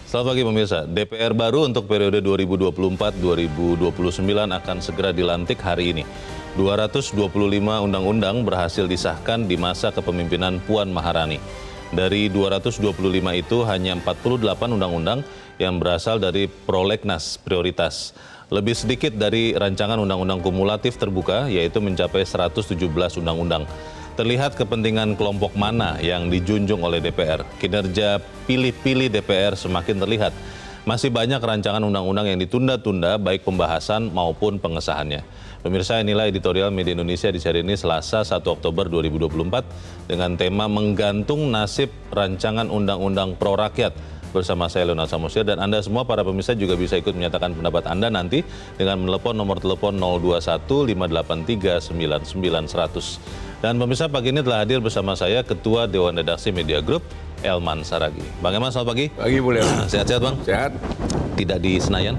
Selamat pagi pemirsa. DPR baru untuk periode 2024-2029 akan segera dilantik hari ini. 225 undang-undang berhasil disahkan di masa kepemimpinan Puan Maharani. Dari 225 itu hanya 48 undang-undang yang berasal dari prolegnas prioritas. Lebih sedikit dari rancangan undang-undang kumulatif terbuka, yaitu mencapai 117 undang-undang. Terlihat kepentingan kelompok mana yang dijunjung oleh DPR. Kinerja pilih-pilih DPR semakin terlihat. Masih banyak rancangan undang-undang yang ditunda-tunda baik pembahasan maupun pengesahannya. Pemirsa, inilah editorial Media Indonesia di hari ini Selasa 1 Oktober 2024 dengan tema menggantung nasib rancangan undang-undang pro rakyat. Bersama saya Leonard Samosir dan Anda semua para pemirsa juga bisa ikut menyatakan pendapat Anda nanti dengan menelepon nomor telepon 021 583 99 100. Dan pemirsa, pagi ini telah hadir bersama saya Ketua Dewan Redaksi Media Group, Elman Saragih. Bang Elman, selamat pagi. Pagi, boleh. Sehat-sehat, Bang? Sehat. Tidak di Senayan?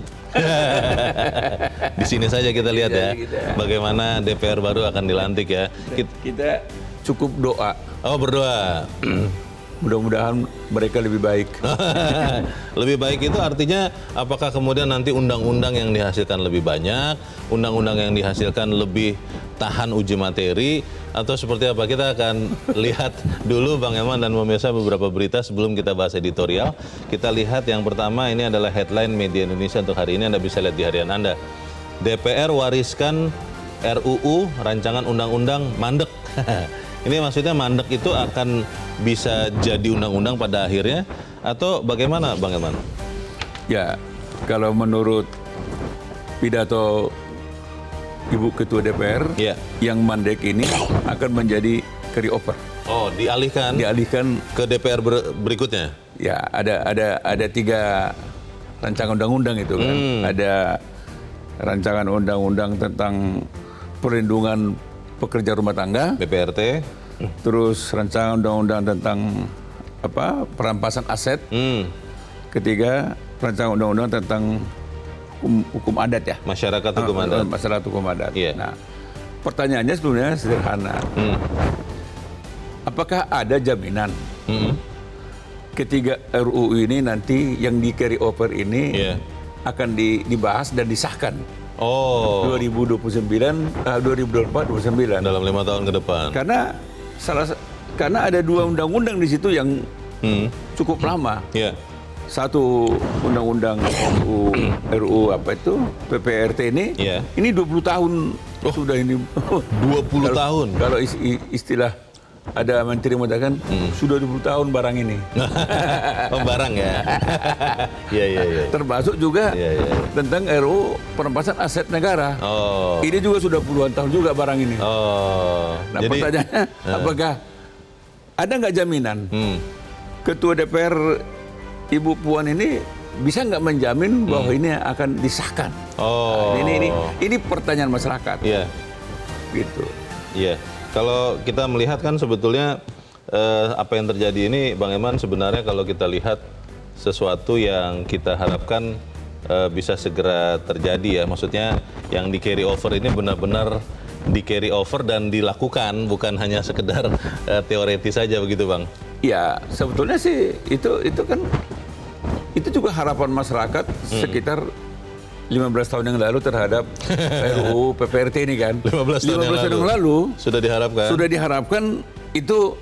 Di sini saja kita lihat ya, bagaimana DPR baru akan dilantik ya. Kita cukup doa. Oh, berdoa. Mudah-mudahan mereka lebih baik. Lebih baik itu artinya apakah kemudian nanti undang-undang yang dihasilkan lebih banyak, undang-undang yang dihasilkan lebih tahan uji materi, atau seperti apa? Kita akan lihat dulu Bang Elman dan pemirsa beberapa berita sebelum kita bahas editorial. Kita lihat yang pertama, ini adalah headline Media Indonesia untuk hari ini, Anda bisa lihat di harian Anda. DPR wariskan RUU rancangan undang-undang mandek. Ini maksudnya mandek itu akan bisa jadi undang-undang pada akhirnya atau bagaimana Bang Elman? Ya, kalau menurut pidato Ibu Ketua DPR, ya, yang mandek ini akan menjadi carryover. Oh, dialihkan ke DPR berikutnya? Ya, ada 3 rancangan undang-undang itu kan. Ada rancangan undang-undang tentang perlindungan pekerja rumah tangga, PPRT, terus rancangan undang-undang tentang perampasan aset, ketiga rancangan undang-undang tentang hukum adat ya, masyarakat hukum adat. Masyarakat hukum adat. Yeah. Nah, pertanyaannya sebenarnya sederhana. Apakah ada jaminan ketiga RUU ini nanti yang di carry over ini akan dibahas dan disahkan? Oh, 2024-2029 dalam 5 tahun ke depan. Karena ada 2 undang-undang di situ yang cukup lama. Yeah. Satu undang-undang RUU PPRT ini, ini 20 tahun sudah ini. 20 tahun. Kalau istilah ada menteri mengatakan sudah 20 tahun barang ini. Barang ya. Iya. Termasuk juga tentang RUU perampasan aset negara. Oh. Ini juga sudah puluhan tahun juga barang ini. Oh. Nah, pertanyaannya apakah ada nggak jaminan Ketua DPR Ibu Puan ini bisa nggak menjamin bahwa ini akan disahkan? Oh. Nah, ini pertanyaan masyarakat. Iya. Gitu. Iya. Kalau kita melihat kan sebetulnya apa yang terjadi ini, Bang Elman, sebenarnya kalau kita lihat sesuatu yang kita harapkan bisa segera terjadi ya. Maksudnya yang di carry over ini benar-benar di carry over dan dilakukan, bukan hanya sekedar teoretis saja begitu, Bang. Ya, sebetulnya sih itu kan itu juga harapan masyarakat sekitar 15 tahun yang lalu terhadap RUU PPRT ini kan. 15 tahun yang lalu sudah diharapkan itu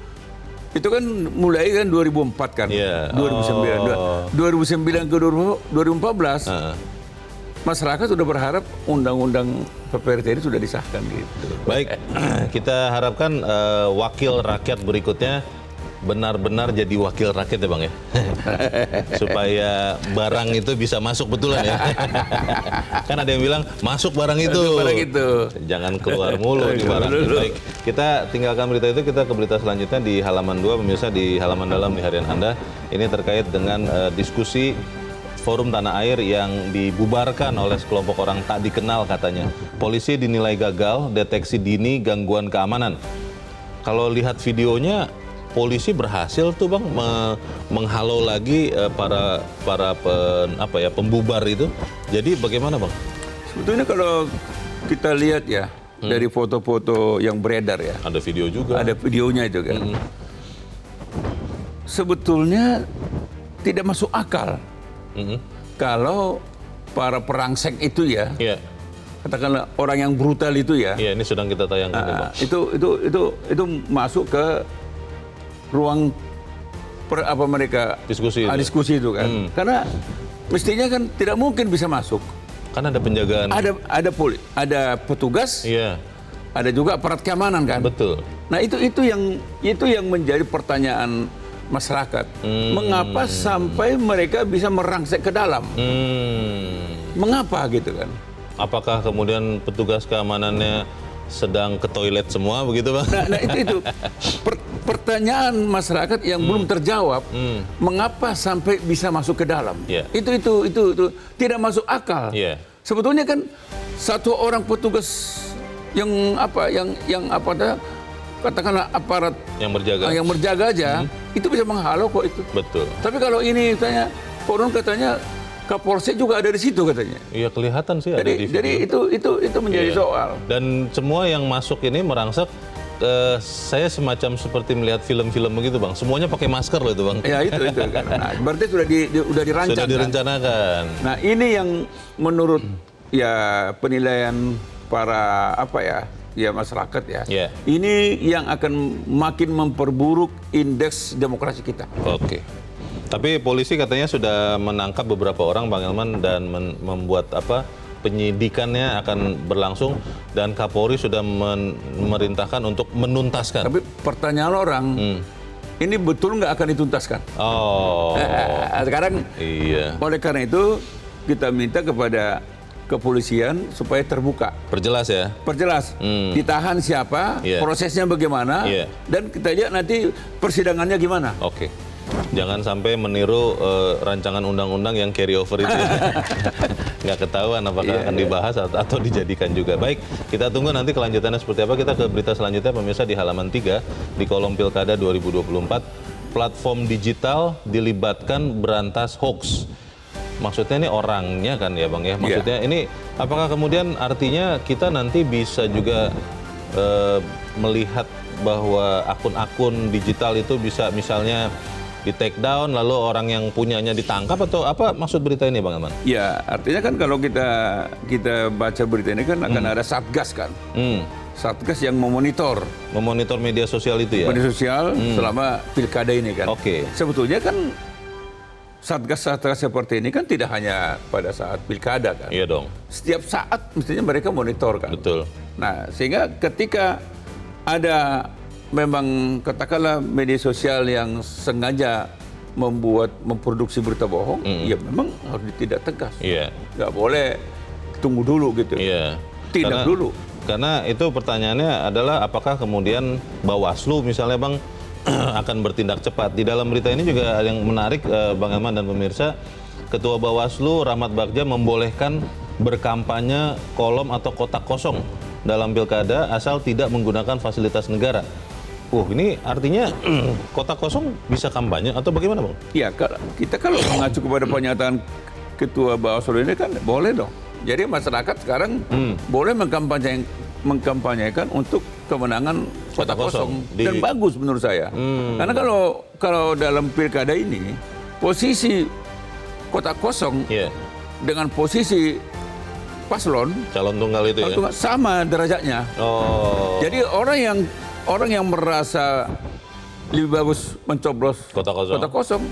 kan mulai kan 2004 kan. 2009 ke 2014. Masyarakat sudah berharap undang-undang PPRT ini sudah disahkan gitu. Baik, kita harapkan wakil rakyat berikutnya benar-benar jadi wakil rakyat ya Bang ya. Supaya barang itu bisa masuk betulan ya. Kan ada yang bilang masuk barang itu. Jangan keluar mulu di barang. Baik, kita tinggalkan berita itu, kita ke berita selanjutnya di halaman 2 pemirsa, di halaman dalam di harian Anda. Ini terkait dengan diskusi Forum Tanah Air yang dibubarkan oleh sekelompok orang tak dikenal katanya. Polisi dinilai gagal deteksi dini gangguan keamanan. Kalau lihat videonya, polisi berhasil tuh Bang menghalau lagi para pembubar itu. Jadi bagaimana Bang? Sebetulnya kalau kita lihat ya dari foto-foto yang beredar ya. Ada video juga. Ada videonya itu kan. Sebetulnya tidak masuk akal kalau para perangsek itu ya, Iya. katakanlah orang yang brutal itu ya, Iya, ini sedang kita tayangkan nih, Bang. itu masuk ke ruang mereka Diskusi itu. diskusi itu kan. Karena mestinya kan tidak mungkin bisa masuk. Kan ada penjagaan. Ada petugas, Iya, ada juga aparat keamanan kan. betul. Nah itu yang menjadi pertanyaan masyarakat. Mengapa sampai mereka bisa merangsek ke dalam? Mengapa gitu kan? Apakah kemudian petugas keamanannya sedang ke toilet semua begitu, Bang? Nah itu pertanyaan masyarakat yang belum terjawab. Mengapa sampai bisa masuk ke dalam? Yeah. Itu tidak masuk akal. Yeah. Sebetulnya kan satu orang petugas yang katakanlah aparat Yang berjaga. aja itu bisa menghalau kok itu. Betul. Tapi kalau ini konon katanya Kapolsek juga ada di situ katanya. Iya, kelihatan sih ada di video. Jadi itu menjadi Iya. soal. Dan semua yang masuk ini merangsek, saya semacam seperti melihat film-film begitu, Bang. Semuanya pakai masker loh itu, Bang. Ya itu kan. Nah, berarti sudah dirancang. Sudah kan? direncanakan. Nah, ini yang menurut ya penilaian para masyarakat ya. Yeah. Ini yang akan makin memperburuk indeks demokrasi kita. Oke. Tapi polisi katanya sudah menangkap beberapa orang, Bang Elman, dan membuat penyidikannya akan berlangsung, dan Kapolri sudah memerintahkan untuk menuntaskan. Tapi pertanyaan orang, ini betul nggak akan dituntaskan? Oh. Sekarang, Iya. oleh karena itu kita minta kepada kepolisian supaya terbuka. Perjelas ya. Perjelas, ditahan siapa, Iya. prosesnya bagaimana, Iya. dan kita lihat nanti persidangannya gimana. Oke. Jangan sampai meniru rancangan undang-undang yang carry over itu ya. Nggak ketahuan apakah akan dibahas atau dijadikan juga. Baik, kita tunggu nanti kelanjutannya seperti apa. Kita ke berita selanjutnya, pemirsa, di halaman 3, di kolom Pilkada 2024. Platform digital dilibatkan berantas hoax. Maksudnya ini orangnya kan ya, Bang ya? Maksudnya ini apakah kemudian artinya kita nanti bisa juga melihat bahwa akun-akun digital itu bisa misalnya di take down, lalu orang yang punyanya ditangkap, atau apa maksud berita ini, Bang Elman? Ya, artinya kan kalau kita baca berita ini kan akan ada satgas kan. Satgas yang memonitor Media sosial itu ya? media sosial selama pilkada ini kan. Oke. Sebetulnya kan satgas-satgas seperti ini kan tidak hanya pada saat pilkada kan. Iya dong, Setiap saat mestinya mereka monitor kan. betul. Nah, sehingga ketika ada memang katakanlah media sosial yang sengaja memproduksi berita bohong, ya memang harus ditindak tegas. Iya. Nggak boleh tunggu dulu gitu. Iya. Tindak dulu. Karena itu pertanyaannya adalah apakah kemudian Bawaslu misalnya, Bang, akan bertindak cepat. Di dalam berita ini juga ada yang menarik, Bang Elman dan pemirsa. Ketua Bawaslu Rahmat Bagja membolehkan berkampanye kolom atau kotak kosong dalam pilkada asal tidak menggunakan fasilitas negara. Ini artinya kotak kosong bisa kampanye atau bagaimana, Bang? Ya, kita kalau mengacu kepada pernyataan Ketua Bawaslu ini kan boleh dong. Jadi masyarakat sekarang boleh mengkampanyekan untuk kemenangan kotak kosong. Dan bagus menurut saya. Karena kalau dalam pilkada ini, posisi kotak kosong dengan posisi paslon, Calon tunggal itu ya? sama derajatnya. Oh. Jadi orang yang merasa lebih bagus mencoblos Kotak kosong.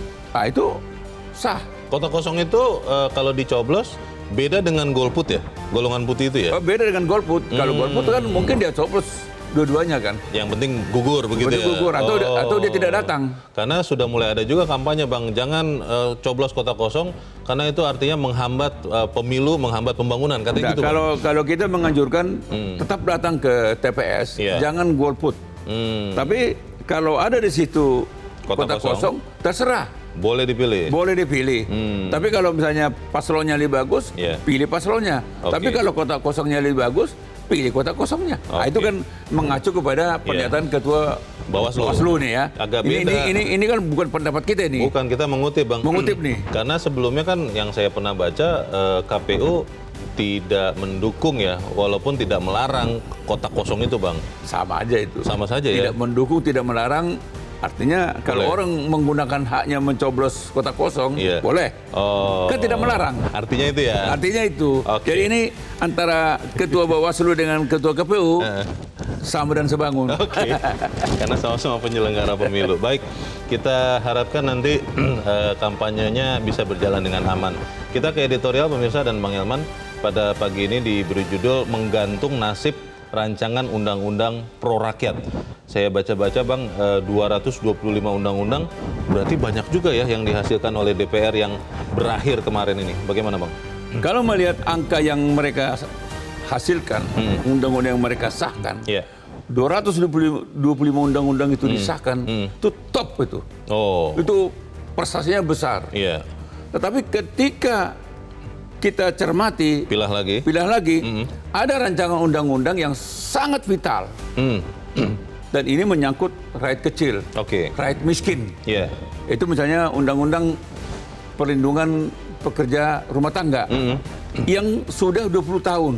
itu sah. Kotak kosong itu kalau dicoblos beda dengan golput ya? Golongan putih itu ya? Beda dengan golput. Kalau golput kan mungkin dia coblos dua-duanya kan. Yang penting gugur begitu ya? Gugur atau dia tidak datang. Karena sudah mulai ada juga kampanye, Bang, jangan coblos kotak kosong karena itu artinya menghambat pemilu, menghambat pembangunan, katanya gitu. Kalau kita menganjurkan tetap datang ke TPS, jangan golput. Tapi kalau ada di situ kotak kosong, terserah. Boleh dipilih. Boleh dipilih. Tapi kalau misalnya paslonnya lebih bagus, pilih paslonnya. Tapi kalau kotak kosongnya lebih bagus, pilih kotak kosongnya. Nah, itu kan mengacu kepada pernyataan Ketua Bawaslu nih ya. Agak beda. Ini kan bukan pendapat kita nih. Bukan, kita mengutip, Bang. Mengutip nih. Karena sebelumnya kan yang saya pernah baca, KPU tidak mendukung ya, walaupun tidak melarang kotak kosong itu, Bang. Sama aja itu. Sama saja ya. Tidak mendukung, tidak melarang. Artinya kalau orang menggunakan haknya mencoblos kotak kosong, Iya. boleh. Oh. Kan tidak melarang. Artinya itu ya. Artinya itu. Oke. Jadi ini antara ketua Bawaslu dengan ketua KPU sama dan sebangun. Oke, karena sama-sama penyelenggara pemilu. Baik, kita harapkan nanti kampanyenya bisa berjalan dengan aman. Kita ke editorial pemirsa dan Bang Elman. Pada pagi ini diberi judul Menggantung Nasib Rancangan Undang-Undang Pro Rakyat. Saya baca-baca Bang, 225 undang-undang berarti banyak juga ya yang dihasilkan oleh DPR yang berakhir kemarin ini. Bagaimana Bang? Kalau melihat angka yang mereka hasilkan, undang-undang yang mereka sahkan, Iya. 225 undang-undang itu disahkan, itu top itu. Oh, Itu prestasinya besar. iya. Tetapi ketika kita cermati, Pilah lagi. ada rancangan undang-undang yang sangat vital. Hmm, Dan ini menyangkut rakyat kecil, Oke, rakyat miskin. iya. Itu misalnya undang-undang perlindungan pekerja rumah tangga yang sudah 20 tahun.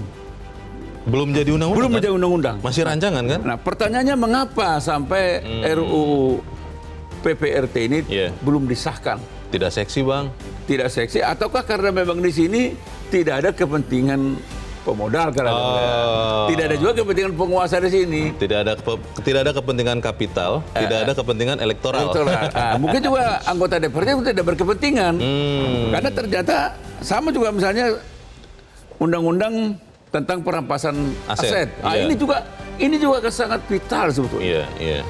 Belum jadi undang-undang. Belum kan? menjadi undang-undang. Masih rancangan kan? Nah, pertanyaannya mengapa sampai RUU PPRT ini Iya. belum disahkan? Tidak seksi Bang. Tidak seksi, ataukah karena memang di sini tidak ada kepentingan pemodal karena tidak ada juga kepentingan penguasa di sini. Tidak ada kepentingan kapital, tidak ada kepentingan elektoral. Mungkin juga anggota DPR tidak berkepentingan. Karena ternyata sama juga misalnya undang-undang tentang perampasan aset. Iya. Ini juga sangat vital sebetulnya. Iya.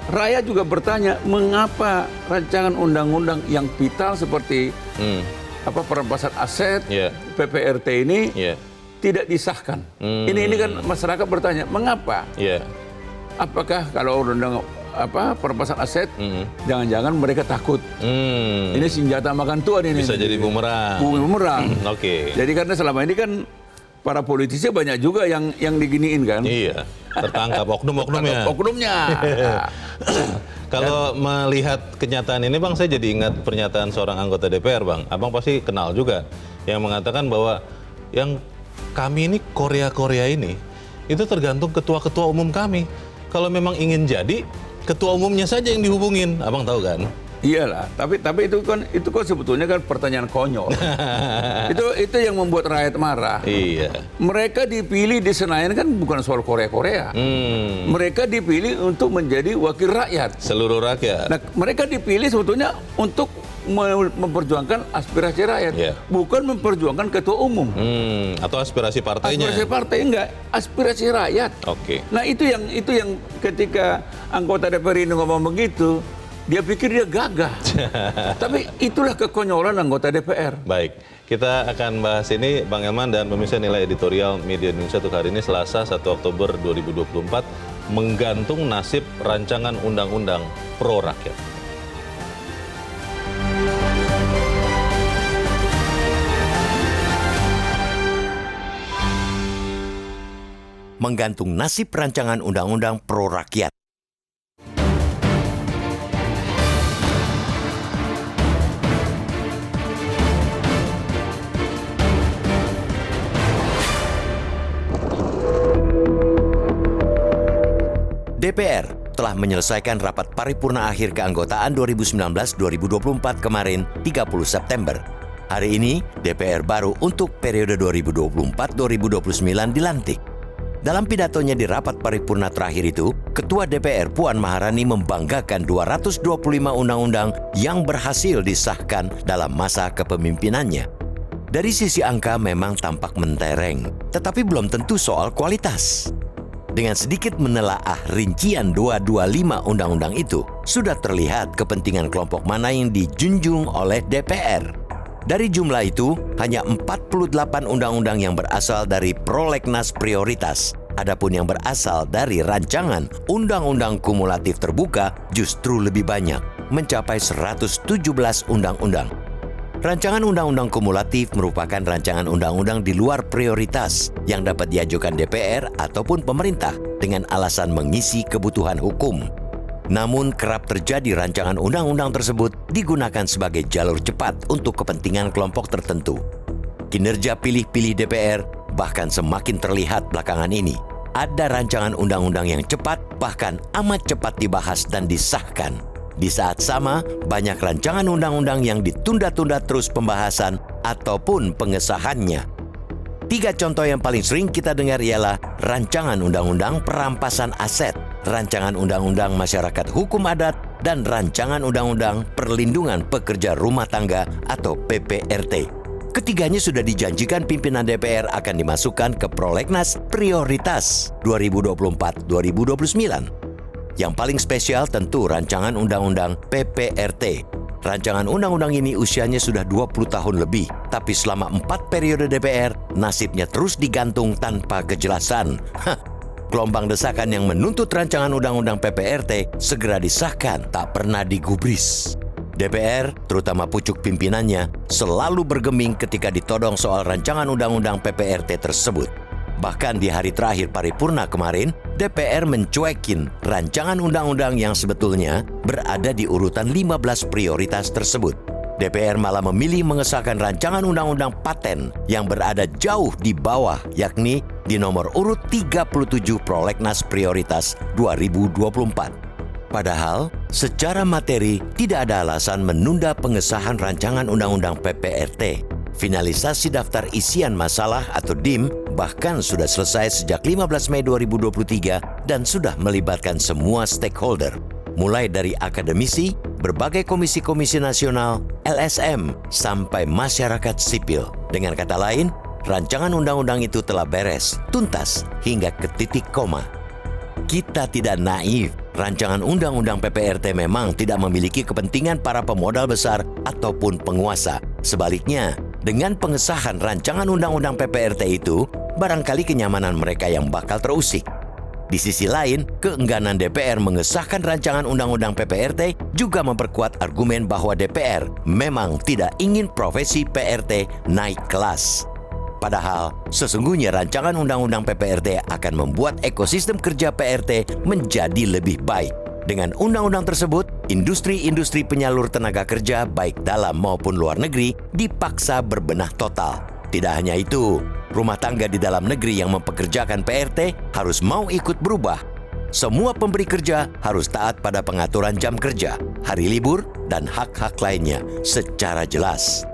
Rakyat juga bertanya mengapa rancangan undang-undang yang vital seperti perampasan aset, Iya. PPRT ini Iya. tidak disahkan. Ini kan masyarakat bertanya mengapa? Iya. Apakah kalau undang perampasan aset, jangan-jangan mereka takut. Ini senjata makan tuan ini. Bisa jadi bumerang. Bumerang. Oke. Jadi karena selama ini kan para politisi banyak juga yang diginiin kan. Iya. Tertangkap oknum-oknumnya. Oknumnya. Kalau melihat kenyataan ini Bang, saya jadi ingat pernyataan seorang anggota DPR Bang. Abang pasti kenal juga. Yang mengatakan bahwa yang kami ini Korea ini itu tergantung ketua-ketua umum kami. Kalau memang ingin jadi, ketua umumnya saja yang dihubungin. Abang tahu kan? Iyalah, tapi itu kan sebetulnya kan pertanyaan konyol. itu yang membuat rakyat marah. Iya. Mereka dipilih di Senayan kan bukan soal Korea. Mereka dipilih untuk menjadi wakil rakyat. Seluruh rakyat. Nah, mereka dipilih sebetulnya untuk memperjuangkan aspirasi rakyat, bukan memperjuangkan ketua umum. Atau aspirasi partainya. Aspirasi partai enggak, aspirasi rakyat. Oke. Nah, itu yang ketika anggota DPR ini ngomong begitu, dia pikir dia gagah. Tapi itulah kekonyolan anggota DPR. Baik, kita akan bahas ini Bang Elman dan pemirsa nilai editorial Media Indonesia untuk hari ini Selasa 1 Oktober 2024, menggantung nasib rancangan undang-undang pro rakyat. Menggantung nasib rancangan undang-undang pro rakyat. DPR telah menyelesaikan rapat paripurna akhir keanggotaan 2019-2024 kemarin 30 September. Hari ini, DPR baru untuk periode 2024-2029 dilantik. Dalam pidatonya di rapat paripurna terakhir itu, Ketua DPR Puan Maharani membanggakan 225 undang-undang yang berhasil disahkan dalam masa kepemimpinannya. Dari sisi angka memang tampak mentereng, tetapi belum tentu soal kualitas. Dengan sedikit menelaah rincian 225 undang-undang itu, sudah terlihat kepentingan kelompok mana yang dijunjung oleh DPR. Dari jumlah itu, hanya 48 undang-undang yang berasal dari prolegnas prioritas. Adapun yang berasal dari rancangan undang-undang kumulatif terbuka justru lebih banyak, mencapai 117 undang-undang. Rancangan undang-undang kumulatif merupakan rancangan undang-undang di luar prioritas yang dapat diajukan DPR ataupun pemerintah dengan alasan mengisi kebutuhan hukum. Namun kerap terjadi rancangan undang-undang tersebut digunakan sebagai jalur cepat untuk kepentingan kelompok tertentu. Kinerja pilih-pilih DPR bahkan semakin terlihat belakangan ini. ada rancangan undang-undang yang cepat, bahkan amat cepat dibahas dan disahkan. Di saat sama, banyak rancangan undang-undang yang ditunda-tunda terus pembahasan ataupun pengesahannya. 3 contoh yang paling sering kita dengar ialah rancangan undang-undang perampasan aset, rancangan undang-undang masyarakat hukum adat, dan rancangan undang-undang perlindungan pekerja rumah tangga atau PPRT. Ketiganya sudah dijanjikan pimpinan DPR akan dimasukkan ke prolegnas prioritas 2024-2029. Yang paling spesial tentu rancangan undang-undang PPRT. Rancangan undang-undang ini usianya sudah 20 tahun lebih, tapi selama 4 periode DPR, nasibnya terus digantung tanpa kejelasan. Gelombang desakan yang menuntut rancangan undang-undang PPRT segera disahkan tak pernah digubris. DPR, terutama pucuk pimpinannya, selalu bergeming ketika ditodong soal rancangan undang-undang PPRT tersebut. Bahkan di hari terakhir paripurna kemarin, DPR mencuekin rancangan undang-undang yang sebetulnya berada di urutan 15 prioritas tersebut. DPR malah memilih mengesahkan rancangan undang-undang paten yang berada jauh di bawah, yakni di nomor urut 37 prolegnas prioritas 2024. Padahal, secara materi tidak ada alasan menunda pengesahan rancangan undang-undang PPRT. Finalisasi daftar isian masalah atau DIM bahkan sudah selesai sejak 15 Mei 2023 dan sudah melibatkan semua stakeholder, mulai dari akademisi, berbagai komisi-komisi nasional, LSM, sampai masyarakat sipil. Dengan kata lain, rancangan undang-undang itu telah beres, tuntas, hingga ke titik koma. Kita tidak naif. Rancangan undang-undang PPRT memang tidak memiliki kepentingan para pemodal besar ataupun penguasa. Sebaliknya, dengan pengesahan rancangan undang-undang PPRT itu, barangkali kenyamanan mereka yang bakal terusik. Di sisi lain, keengganan DPR mengesahkan rancangan undang-undang PPRT juga memperkuat argumen bahwa DPR memang tidak ingin profesi PRT naik kelas. Padahal, sesungguhnya rancangan undang-undang PPRT akan membuat ekosistem kerja PRT menjadi lebih baik. Dengan undang-undang tersebut, industri-industri penyalur tenaga kerja baik dalam maupun luar negeri dipaksa berbenah total. Tidak hanya itu, rumah tangga di dalam negeri yang mempekerjakan PRT harus mau ikut berubah. Semua pemberi kerja harus taat pada pengaturan jam kerja, hari libur, dan hak-hak lainnya secara jelas.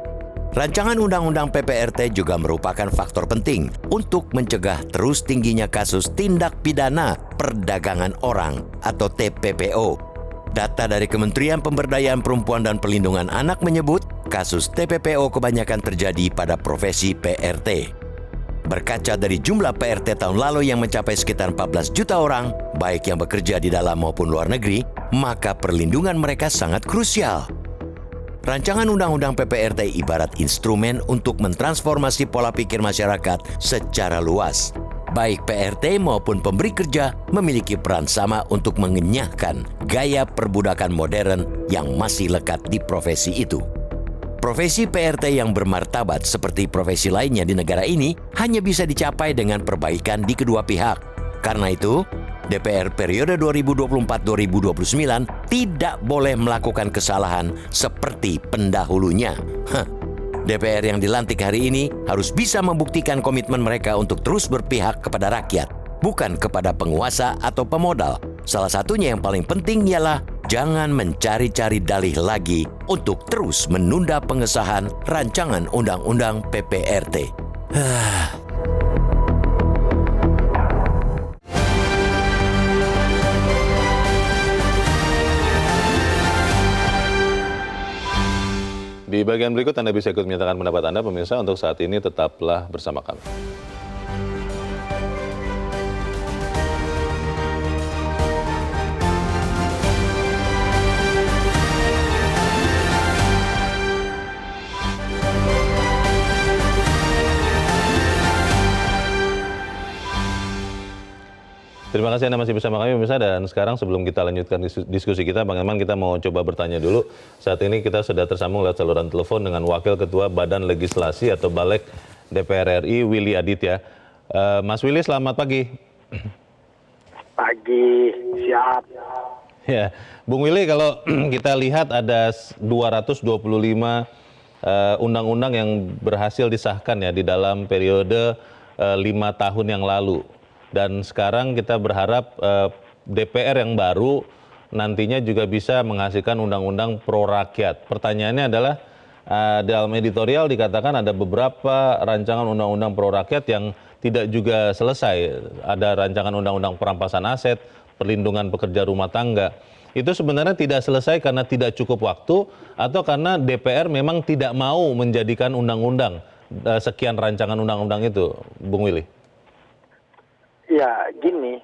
Rancangan undang-undang PPRT juga merupakan faktor penting untuk mencegah terus tingginya kasus tindak pidana perdagangan orang atau TPPO. Data dari Kementerian Pemberdayaan Perempuan dan Perlindungan Anak menyebut kasus TPPO kebanyakan terjadi pada profesi PRT. Berkaca dari jumlah PRT tahun lalu yang mencapai sekitar 14 juta orang, baik yang bekerja di dalam maupun luar negeri, maka perlindungan mereka sangat krusial. Rancangan undang-undang PPRT ibarat instrumen untuk mentransformasi pola pikir masyarakat secara luas. Baik PRT maupun pemberi kerja memiliki peran sama untuk mengenyahkan gaya perbudakan modern yang masih lekat di profesi itu. Profesi PRT yang bermartabat seperti profesi lainnya di negara ini hanya bisa dicapai dengan perbaikan di kedua pihak. Karena itu, DPR periode 2024-2029 tidak boleh melakukan kesalahan seperti pendahulunya. DPR yang dilantik hari ini harus bisa membuktikan komitmen mereka untuk terus berpihak kepada rakyat, bukan kepada penguasa atau pemodal. Salah satunya yang paling penting ialah jangan mencari-cari dalih lagi untuk terus menunda pengesahan rancangan undang-undang PPRT. Di bagian berikut Anda bisa ikut menyatakan pendapat Anda, pemirsa. Untuk saat ini tetaplah bersama kami. Terima kasih Anda masih bersama kami, pemirsa. Dan sekarang sebelum kita lanjutkan diskusi kita, Bang Eman, kita mau coba bertanya dulu. Saat ini kita sudah tersambung lewat saluran telepon dengan Wakil Ketua Badan Legislasi atau Balek DPR RI, Willy Aditya. Mas Willy, selamat pagi. Pagi, siap. Ya, Bung Willy, kalau kita lihat ada 225 undang-undang yang berhasil disahkan ya di dalam periode 5 tahun yang lalu. Dan sekarang kita berharap DPR yang baru nantinya juga bisa menghasilkan undang-undang pro rakyat. Pertanyaannya adalah dalam editorial dikatakan ada beberapa rancangan undang-undang pro rakyat yang tidak juga selesai. Ada rancangan undang-undang perampasan aset, perlindungan pekerja rumah tangga. Itu sebenarnya tidak selesai karena tidak cukup waktu atau karena DPR memang tidak mau menjadikan undang-undang sekian rancangan undang-undang itu, Bung Willy? Ya, gini,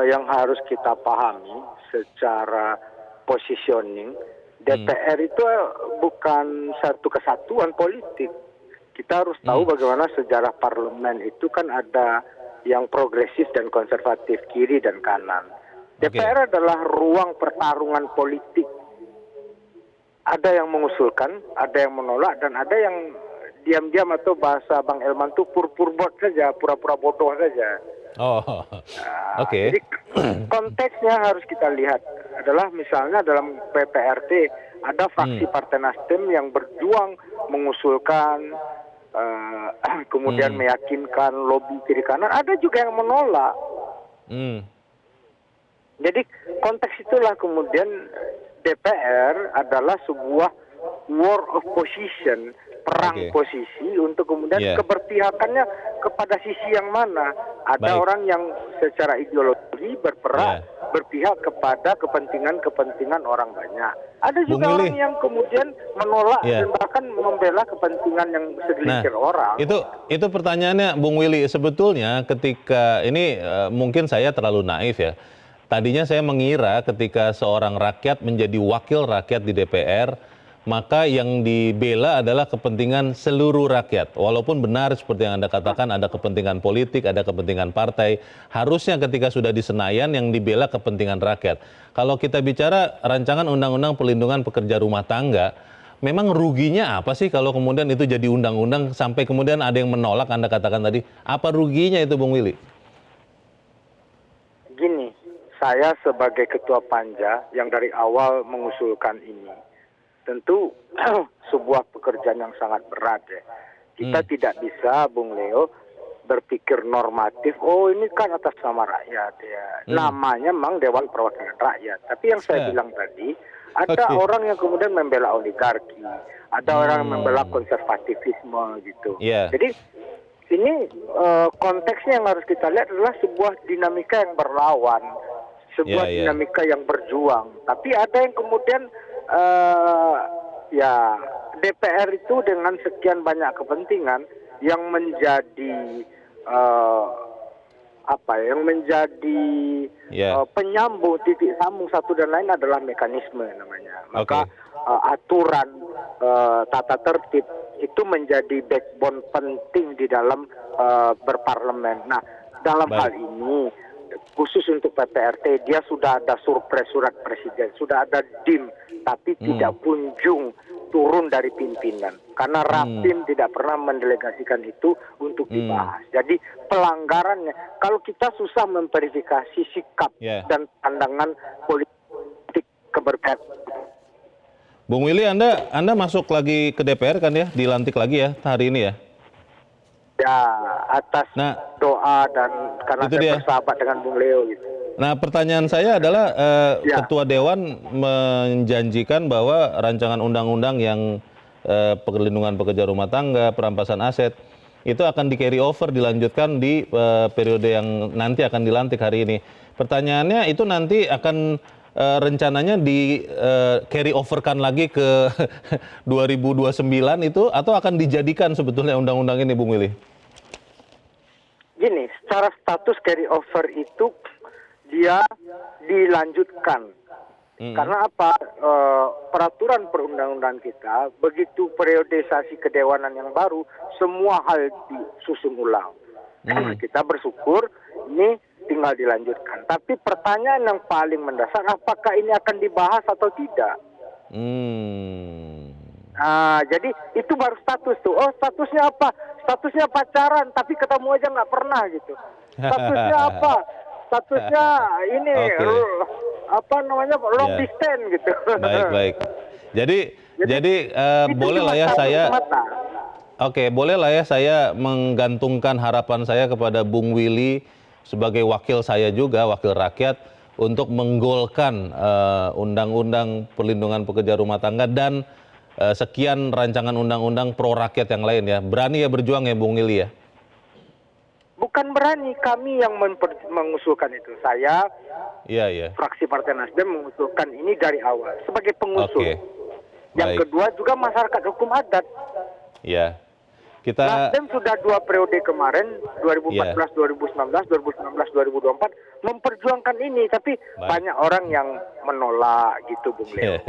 yang harus kita pahami secara positioning, DPR itu bukan satu kesatuan politik. Kita harus tahu bagaimana sejarah parlemen itu kan ada yang progresif dan konservatif, kiri dan kanan. DPR adalah ruang pertarungan politik. Ada yang mengusulkan, ada yang menolak, dan ada yang diam-diam atau bahasa Bang Elman itu pur-purbot saja, pura-pura bodoh saja. Oh, oke. Jadi konteksnya harus kita lihat adalah misalnya dalam PPRT ada fraksi Partai Nasdem yang berjuang mengusulkan, kemudian meyakinkan lobby kiri kanan, ada juga yang menolak. Jadi konteks itulah kemudian DPR adalah sebuah war of position, perang posisi untuk kemudian keberpihakannya kepada sisi yang mana. Ada orang yang secara ideologi berpihak kepada kepentingan-kepentingan orang banyak. Ada juga orang yang kemudian menolak dan bahkan membela kepentingan yang segelintir orang. Itu pertanyaannya, Bung Willy. Sebetulnya ketika ini mungkin saya terlalu naif ya. Tadinya saya mengira ketika seorang rakyat menjadi wakil rakyat di DPR, maka yang dibela adalah kepentingan seluruh rakyat. Walaupun benar seperti yang Anda katakan ada kepentingan politik, ada kepentingan partai. Harusnya ketika sudah di Senayan yang dibela kepentingan rakyat. Kalau kita bicara rancangan undang-undang perlindungan pekerja rumah tangga, memang ruginya apa sih kalau kemudian itu jadi undang-undang sampai kemudian ada yang menolak, Anda katakan tadi. Apa ruginya itu, Bung Willy? Gini, saya sebagai ketua panja yang dari awal mengusulkan ini, tentu sebuah pekerjaan yang sangat berat ya. Kita tidak bisa, Bung Leo, berpikir normatif, oh ini kan atas nama rakyat ya. Namanya memang Dewan Perwakilan Rakyat. Tapi yang saya bilang tadi, ada orang yang kemudian membela oligarki, ada orang yang membela konservatifisme gitu. Jadi ini konteksnya yang harus kita lihat adalah sebuah dinamika yang berlawan, sebuah dinamika yang berjuang. Tapi ada yang kemudian ya DPR itu dengan sekian banyak kepentingan yang menjadi yang menjadi penyambung titik sambung satu dan lain adalah mekanisme namanya. Maka aturan tata tertib itu menjadi backbone penting di dalam berparlemen. Nah, dalam hal ini khusus untuk PPRT dia sudah ada surpres surat presiden, sudah ada DIM, tapi tidak kunjung turun dari pimpinan karena Rapim tidak pernah mendelegasikan itu untuk dibahas. Jadi pelanggarannya, kalau kita susah memverifikasi sikap dan pandangan politik keberpihakan. Bung Willy, Anda masuk lagi ke DPR kan ya, dilantik lagi ya hari ini ya? Ya, atas doa dan karena saya bersahabat dengan Bung Leo gitu. Nah, pertanyaan saya adalah Ketua Dewan menjanjikan bahwa rancangan undang-undang yang perlindungan pekerja rumah tangga, perampasan aset, itu akan di carry over, dilanjutkan di periode yang nanti akan dilantik hari ini. Pertanyaannya itu nanti akan rencananya di carry overkan lagi ke 2029 itu atau akan dijadikan sebetulnya undang-undang ini, Bung Willy? Gini, secara status carry over itu dia dilanjutkan. Karena apa? Peraturan perundang-undangan kita, begitu periodisasi kedewanan yang baru, semua hal disusun ulang. Kita bersyukur ini tinggal dilanjutkan. Tapi pertanyaan yang paling mendasar, apakah ini akan dibahas atau tidak? Jadi itu baru status tuh. Oh, statusnya apa? Statusnya pacaran, tapi ketemu aja nggak pernah gitu. Statusnya apa? Statusnya ini long distance gitu. Baik. Jadi bolehlah ya saya. Bolehlah ya saya menggantungkan harapan saya kepada Bung Willy sebagai wakil saya juga, wakil rakyat, untuk menggolkan undang-undang perlindungan pekerja rumah tangga dan sekian rancangan undang-undang pro rakyat yang lain ya. Berani ya berjuang ya Bung Willy ya? Bukan berani, kami yang mengusulkan itu. Saya, fraksi Partai Nasdem mengusulkan ini dari awal sebagai pengusul. Yang kedua juga masyarakat hukum adat. Ya. Nasdem sudah 2 periode kemarin, 2014, 2019, 2024, memperjuangkan ini. Tapi banyak orang yang menolak gitu, Bung Leo.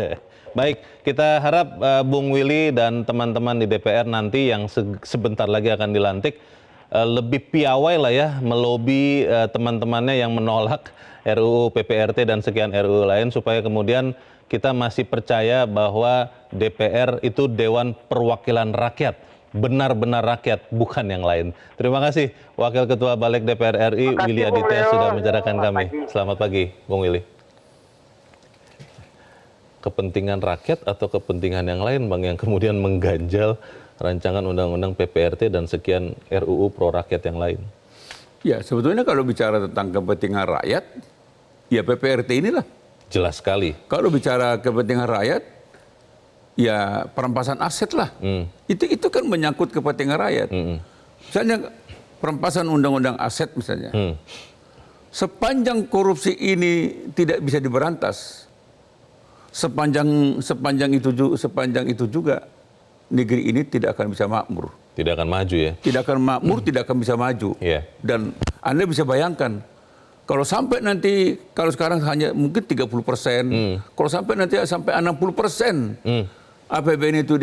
Baik, kita harap Bung Willy dan teman-teman di DPR nanti yang sebentar lagi akan dilantik, lebih piawai lah ya melobi teman-temannya yang menolak RUU PPRT dan sekian RUU lain supaya kemudian kita masih percaya bahwa DPR itu Dewan Perwakilan Rakyat, benar-benar rakyat, bukan yang lain. Terima kasih Wakil Ketua Balik DPR RI Willy Aditya sudah mencerahkan kami. Selamat pagi Bung Willy. Kepentingan rakyat atau kepentingan yang lain Bang yang kemudian mengganjal rancangan undang-undang PPRT dan sekian RUU pro rakyat yang lain? Ya, sebetulnya kalau bicara tentang kepentingan rakyat, ya PPRT inilah. Jelas sekali. Kalau bicara kepentingan rakyat, ya perampasan aset lah. Itu kan menyangkut kepentingan rakyat. Misalnya perampasan undang-undang aset misalnya. Sepanjang korupsi ini tidak bisa diberantas, sepanjang itu juga negeri ini tidak akan bisa makmur. Tidak akan maju ya? Tidak akan makmur, tidak akan bisa maju. Dan Anda bisa bayangkan, kalau sampai nanti, kalau sekarang hanya mungkin 30%, kalau sampai nanti sampai 60%, APBN itu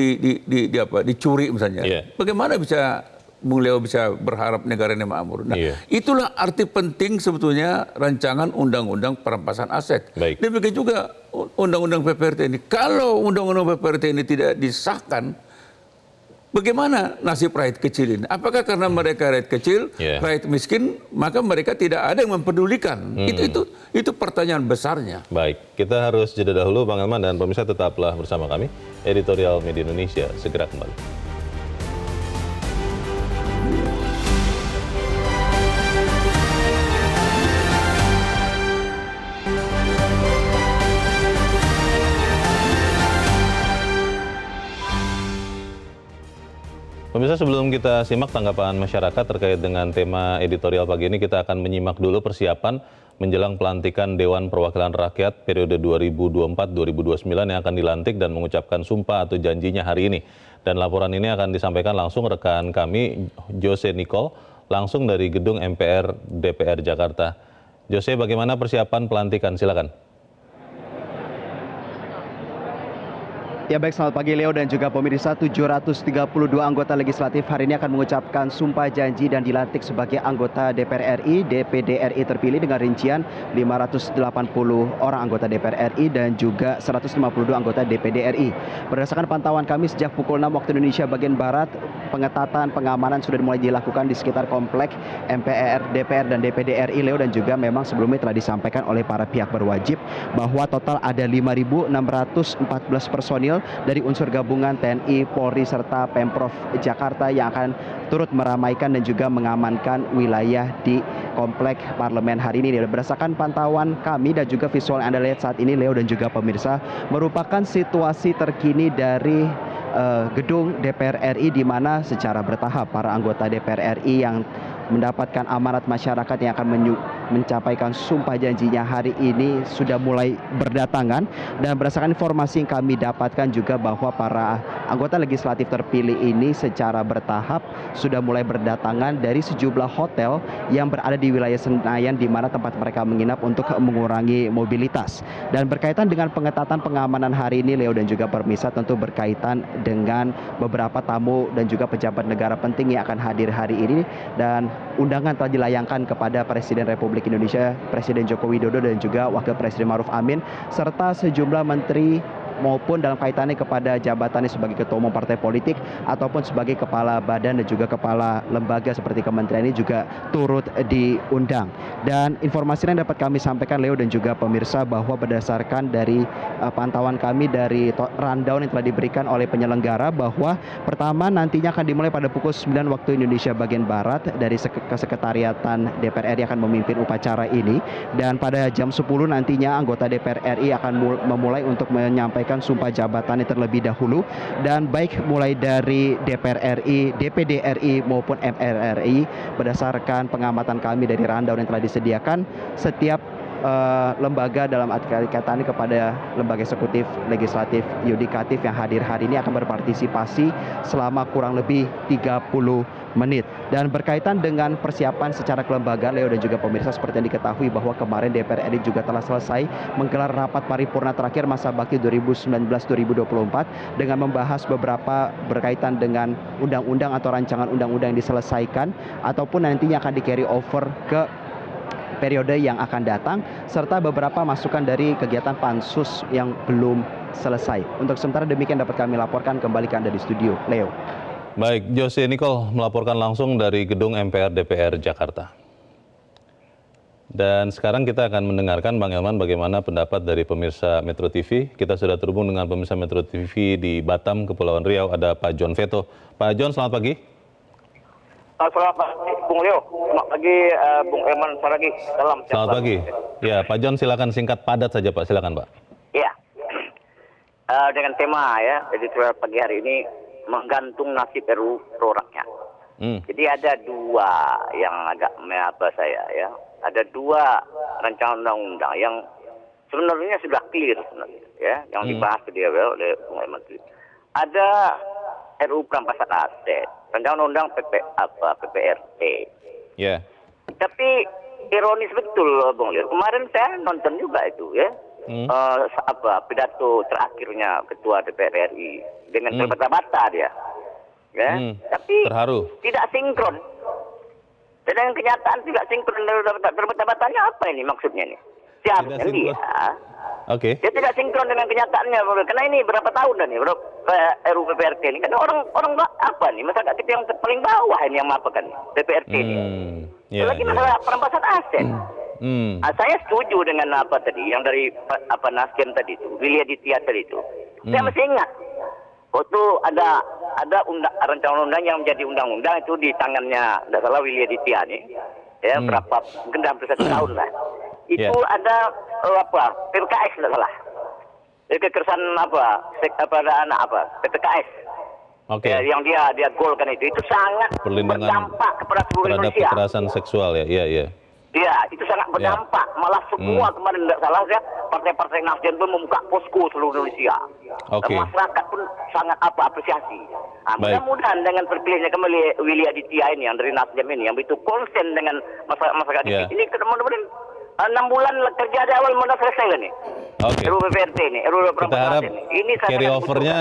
dicuri misalnya. Bagaimana bisa Bung Leo bisa berharap negara ini makmur? Nah, itulah arti penting sebetulnya rancangan undang-undang perampasan aset. Demikian juga undang-undang PPRT ini. Kalau undang-undang PPRT ini tidak disahkan, bagaimana nasib rakyat kecil ini? Apakah karena mereka rakyat kecil, rakyat miskin, maka mereka tidak ada yang mempedulikan? Itu pertanyaan besarnya. Baik, kita harus jeda dahulu Bang Elman dan pemirsa tetaplah bersama kami. Editorial Media Indonesia segera kembali. Pemirsa, sebelum kita simak tanggapan masyarakat terkait dengan tema editorial pagi ini, kita akan menyimak dulu persiapan menjelang pelantikan Dewan Perwakilan Rakyat periode 2024-2029 yang akan dilantik dan mengucapkan sumpah atau janjinya hari ini. Dan laporan ini akan disampaikan langsung rekan kami, Jose Nicole, langsung dari gedung MPR DPR Jakarta. Jose, bagaimana persiapan pelantikan? Silakan. Ya baik, selamat pagi Leo dan juga pemirsa. 732 anggota legislatif hari ini akan mengucapkan sumpah janji dan dilantik sebagai anggota DPR RI, DPD RI terpilih dengan rincian 580 orang anggota DPR RI dan juga 152 anggota DPD RI. Berdasarkan pantauan kami sejak pukul 6 waktu Indonesia bagian Barat, pengetatan pengamanan sudah mulai dilakukan di sekitar komplek MPR, DPR dan DPD RI Leo, dan juga memang sebelumnya telah disampaikan oleh para pihak berwajib bahwa total ada 5.614 personil dari unsur gabungan TNI, Polri, serta Pemprov Jakarta yang akan turut meramaikan dan juga mengamankan wilayah di komplek parlemen hari ini. Berdasarkan pantauan kami dan juga visual yang Anda lihat saat ini Leo dan juga pemirsa, merupakan situasi terkini dari gedung DPR RI di mana secara bertahap para anggota DPR RI yang mendapatkan amanat masyarakat yang akan mencapaikan sumpah janjinya hari ini sudah mulai berdatangan. Dan berdasarkan informasi yang kami dapatkan juga bahwa para anggota legislatif terpilih ini secara bertahap sudah mulai berdatangan dari sejumlah hotel yang berada di wilayah Senayan di mana tempat mereka menginap untuk mengurangi mobilitas. Dan berkaitan dengan pengetatan pengamanan hari ini Leo dan juga pemirsa, tentu berkaitan dengan beberapa tamu dan juga pejabat negara penting yang akan hadir hari ini, dan undangan telah dilayangkan kepada Presiden Republik Indonesia, Presiden Joko Widodo dan juga Wakil Presiden Ma'ruf Amin, serta sejumlah menteri maupun dalam kaitannya kepada jabatannya sebagai ketua umum partai politik ataupun sebagai kepala badan dan juga kepala lembaga seperti kementerian ini juga turut diundang. Dan informasi yang dapat kami sampaikan Leo dan juga pemirsa bahwa berdasarkan dari pantauan kami dari rundown yang telah diberikan oleh penyelenggara bahwa pertama nantinya akan dimulai pada pukul 9 waktu Indonesia bagian Barat dari Kesekretariatan DPR RI akan memimpin upacara ini, dan pada jam 10 nantinya anggota DPR RI akan memulai untuk menyampaikan sumpah jabatannya terlebih dahulu, dan baik mulai dari DPR RI, DPD RI maupun MPR RI berdasarkan pengamatan kami dari rundown yang telah disediakan, setiap lembaga dalam kaitannya kepada lembaga eksekutif, legislatif, yudikatif yang hadir hari ini akan berpartisipasi selama kurang lebih 30 menit. Dan berkaitan dengan persiapan secara kelembagaan Leo dan juga pemirsa, seperti yang diketahui bahwa kemarin DPR RI juga telah selesai menggelar rapat paripurna terakhir masa bakti 2019-2024 dengan membahas beberapa berkaitan dengan undang-undang atau rancangan undang-undang yang diselesaikan ataupun nantinya akan di carry over ke periode yang akan datang, serta beberapa masukan dari kegiatan pansus yang belum selesai. Untuk sementara demikian dapat kami laporkan, kembali ke Anda di studio, Leo. Baik, Jose Nicole melaporkan langsung dari gedung MPR DPR Jakarta. Dan sekarang kita akan mendengarkan Bang Elman bagaimana pendapat dari pemirsa Metro TV. Kita sudah terhubung dengan pemirsa Metro TV di Batam, Kepulauan Riau, ada Pak John Veto. Pak John, selamat pagi. Selamat pagi, Bung Leo. Selamat pagi, Bung Eman Saragi. Selamat pagi. Ya, Pak John, silakan singkat padat saja, Pak. Silakan, Pak. Iya. Dengan tema ya, editorial pagi hari ini menggantung nasib RUU Pro Rakyat. Jadi ada dua yang agak apa saya ya. Ada dua rancangan undang-undang yang sebenarnya sudah clear sebenarnya ya, yang dibahas tadi oleh Bung Eman. Ada RUU Perampasan Aset, rancangan undang PPRT. Ya. Tapi ironis betul, Bung Leo. Kemarin saya nonton juga itu ya. Pidato terakhirnya Ketua DPR RI dengan terbata-bata dia. Ya. Tapi terharu. Tidak sinkron. Dan dengan kenyataan tidak sinkron, terbata-batanya apa ini maksudnya nih? Siapa dia? Oke. Dia tidak sinkron dengan kenyataannya, karena ini berapa tahun dah nih, RUU PPRT ini. Karena orang apa nih, masyarakat kita yang paling bawah ini yang melaporkan DPRT ini. Lagi masalah perampasan aset. Saya setuju dengan apa tadi, yang dari Nasdem tadi itu, Willy Aditya tadi itu. Saya masih ingat, waktu ada rancangan undang yang menjadi undang-undang itu di tangannya, tidak salah Willy Aditya nih, ya berapa, mungkin hampir 1 tahun lah. Itu ada PPKS tidak salah. Kekerasan PPKS. Oke. Yang dia golkan itu sangat berdampak kepada seluruh terhadap Indonesia. kekerasan seksual ya. Iya. Iya, itu sangat berdampak. Malah semua kemarin tidak salah ya, partai-partai Nasdem pun membuka posko seluruh Indonesia. Oke. Dan masyarakat pun sangat apresiasi. Mudah-mudahan dengan terpilihnya kembali Willy Aditya ini yang dari Nasdem ini yang begitu konsen dengan masyarakat ini mudah-mudahan 6 bulan kerja di awal mudah selesai kan nih. Oke. RUU PPRT ini, RUU Kita harap ini carry over-nya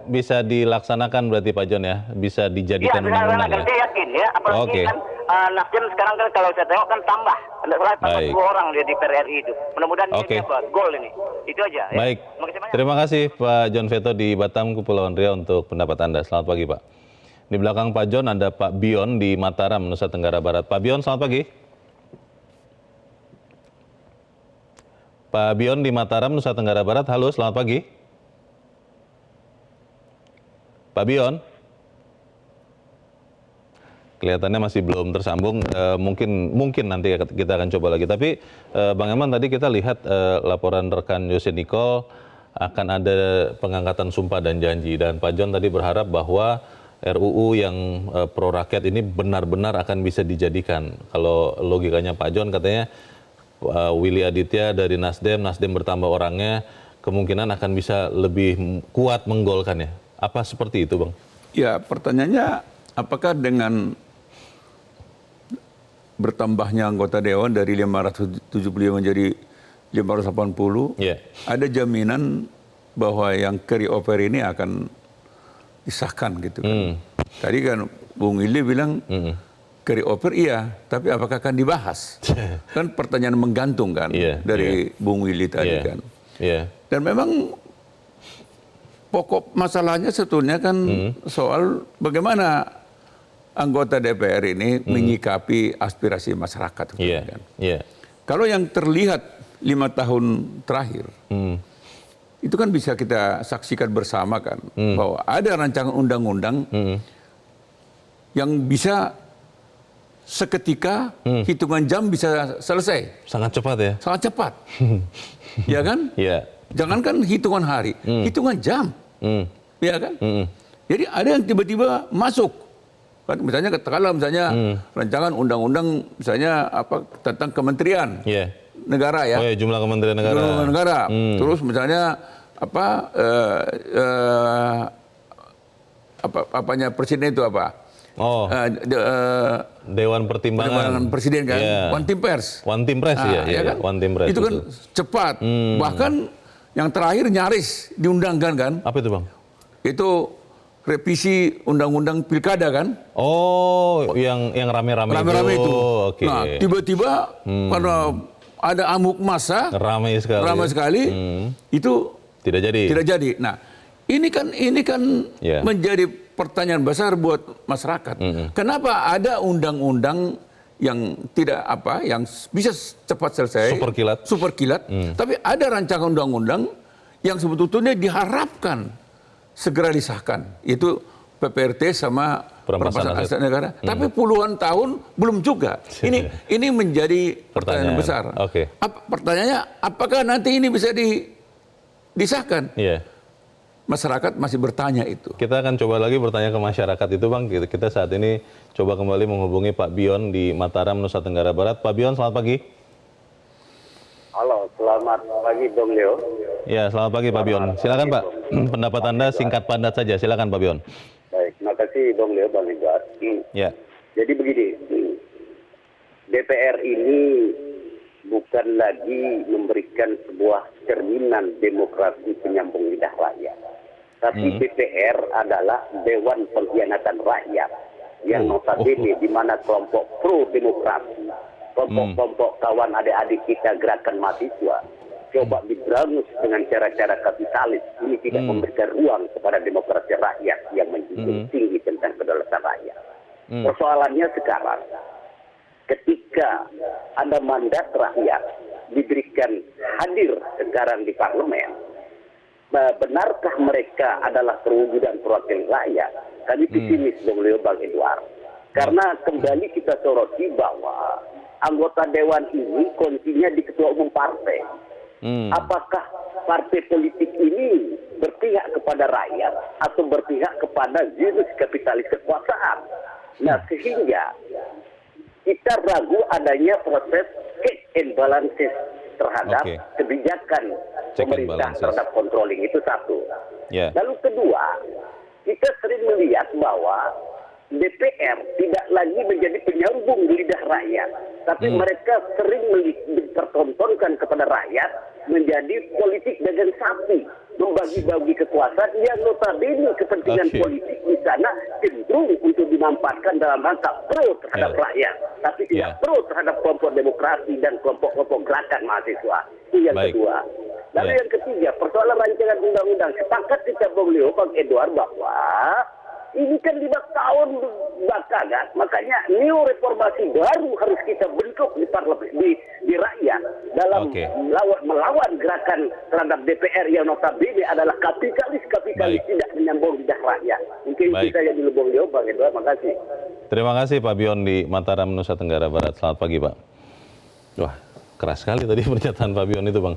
bisa dilaksanakan berarti Pak John ya, bisa dijadikan undang-undang ya. Saya yakin ya, apalagi kan Nasdem sekarang kan kalau saya tengok kan tambah 10 orang dia di DPR RI itu. Mudah-mudahan ini gol ini. Itu aja ya. Baik. Terima kasih Pak John Veto di Batam, Kepulauan Riau untuk pendapat Anda. Selamat pagi Pak. Di belakang Pak John ada Pak Bion di Mataram, Nusa Tenggara Barat. Pak Bion, selamat pagi. Pak Bion di Mataram, Nusa Tenggara Barat. Halo, selamat pagi. Pak Bion. Kelihatannya masih belum tersambung. Mungkin nanti kita akan coba lagi. Tapi Bang Eman, tadi kita lihat laporan rekan Jose Nicole akan ada pengangkatan sumpah dan janji. Dan Pak John tadi berharap bahwa RUU yang pro rakyat ini benar-benar akan bisa dijadikan. Kalau logikanya Pak John katanya Willy Aditya dari Nasdem bertambah orangnya, kemungkinan akan bisa lebih kuat menggolkannya. Apa seperti itu, Bang? Ya, pertanyaannya apakah dengan bertambahnya anggota dewan dari 575 menjadi 580, ada jaminan bahwa yang carry over ini akan disahkan gitu kan. Tadi kan Bung Willy bilang carry over iya, tapi apakah akan dibahas? Kan pertanyaan menggantung kan dari Bung Willy tadi kan. Dan memang pokok masalahnya sebetulnya kan soal bagaimana anggota DPR ini menyikapi aspirasi masyarakat. Kan? Kalau yang terlihat 5 tahun terakhir, itu kan bisa kita saksikan bersama kan, bahwa ada rancangan undang-undang yang bisa seketika hitungan jam bisa selesai. Sangat cepat ya? Sangat cepat. Ya kan? Iya. Jangankan hitungan hari, hitungan jam. Ya kan? Jadi ada yang tiba-tiba masuk. Kan misalnya katakanlah rancangan undang-undang misalnya apa tentang kementerian negara ya. Oh ya, jumlah kementerian negara. Jumlah negara. Terus misalnya apa apanya presiden itu apa? Oh. Dewan Pertimbangan Presiden kan, One Team Press. One Team Press ya kan? One Team Press. Itu kan cepat. Bahkan yang terakhir nyaris diundangkan kan? Apa itu, Bang? Itu revisi undang-undang pilkada kan? Oh, yang rame-rame itu. Oke. Nah, tiba-tiba karena ada amuk massa, ramai sekali, itu tidak jadi. Nah, ini kan menjadi pertanyaan besar buat masyarakat. Kenapa ada undang-undang yang yang bisa cepat selesai, super kilat, tapi ada rancangan undang-undang yang sebetulnya diharapkan segera disahkan, itu PPRT sama perampasan aset negara. Tapi puluhan tahun belum juga. Ini menjadi pertanyaan besar. Pertanyaannya, apakah nanti ini bisa disahkan? Masyarakat masih bertanya itu. Kita akan coba lagi bertanya ke masyarakat itu, Bang. Kita saat ini coba kembali menghubungi Pak Bion di Mataram, Nusa Tenggara Barat. Pak Bion, selamat pagi. Halo, selamat pagi Bang Leo. Ya, selamat pagi Pak Bion. Silakan Pak, pendapat Anda singkat padat saja. Silakan Pak Bion. Baik, terima kasih Bang Leo, Bang Edward. Ya. Jadi begini, DPR ini bukan lagi memberikan sebuah cerminan demokrasi penyambung lidah rakyat. Tapi DPR adalah Dewan Pengkhianatan Rakyat yang notabene di mana kelompok pro demokrasi, kelompok-kelompok kawan adik-adik kita gerakan mahasiswa coba diberangus dengan cara-cara kapitalis. Ini tidak memberikan ruang kepada demokrasi rakyat yang menjunjung tinggi tentang kedaulatan rakyat. Persoalannya sekarang, ketika ada mandat rakyat diberikan hadir sekarang di parlemen, benarkah mereka adalah perwujudan perwakilan rakyat? Kami pesimis, Bang Edward. Karena kembali kita soroti bahwa anggota dewan ini kuncinya di ketua umum partai. Apakah partai politik ini berpihak kepada rakyat atau berpihak kepada jurus kapitalis kekuasaan? Nah, sehingga kita ragu adanya proses check and balances terhadap kebijakan pemerintah terhadap controlling, itu satu. Lalu kedua, kita sering melihat bahwa DPR tidak lagi menjadi penyambung lidah rakyat, tapi mereka sering dipertontonkan kepada rakyat menjadi politik dagang sapi, membagi-bagi kekuasaan yang notabene kepentingan politik di sana cenderung untuk dimanfaatkan dalam rangka pro terhadap rakyat, tapi tidak pro terhadap kelompok demokrasi dan kelompok-kelompok gerakan mahasiswa. Itu yang kedua. Lalu yang ketiga, persoalan rancangan undang-undang. Sepakat kita Bang Leo, Bang Edward, bahwa ini kan 5 tahun belakangan, makanya neo reformasi baru harus kita bentuk di parlemen, di rakyat dalam melawan gerakan terhadap DPR yang notabene adalah kapitalis tidak menyambung lidah rakyat. Mungkin itu saja dulu Bang Leo, Bang Edward, makasih. Terima kasih Pak Bion di Mataram, Nusa Tenggara Barat. Selamat pagi Pak. Wah, keras sekali tadi pernyataan Pak Bion itu Bang.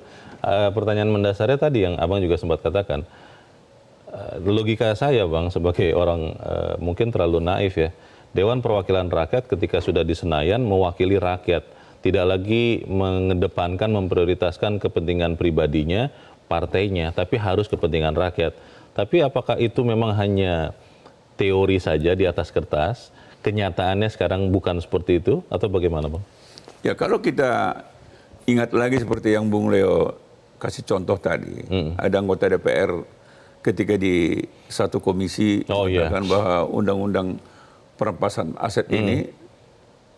Pertanyaan mendasarnya tadi yang Abang juga sempat katakan. Logika saya Bang sebagai orang mungkin terlalu naif ya. Dewan Perwakilan Rakyat ketika sudah di Senayan mewakili rakyat, tidak lagi mengedepankan, memprioritaskan kepentingan pribadinya, partainya, tapi harus kepentingan rakyat. Tapi apakah itu memang hanya teori saja di atas kertas? Kenyataannya sekarang bukan seperti itu atau bagaimana Bang? Ya kalau kita ingat lagi seperti yang Bung Leo kasih contoh tadi, ada anggota DPR ketika di satu komisi mengatakan bahwa undang-undang perampasan aset ini,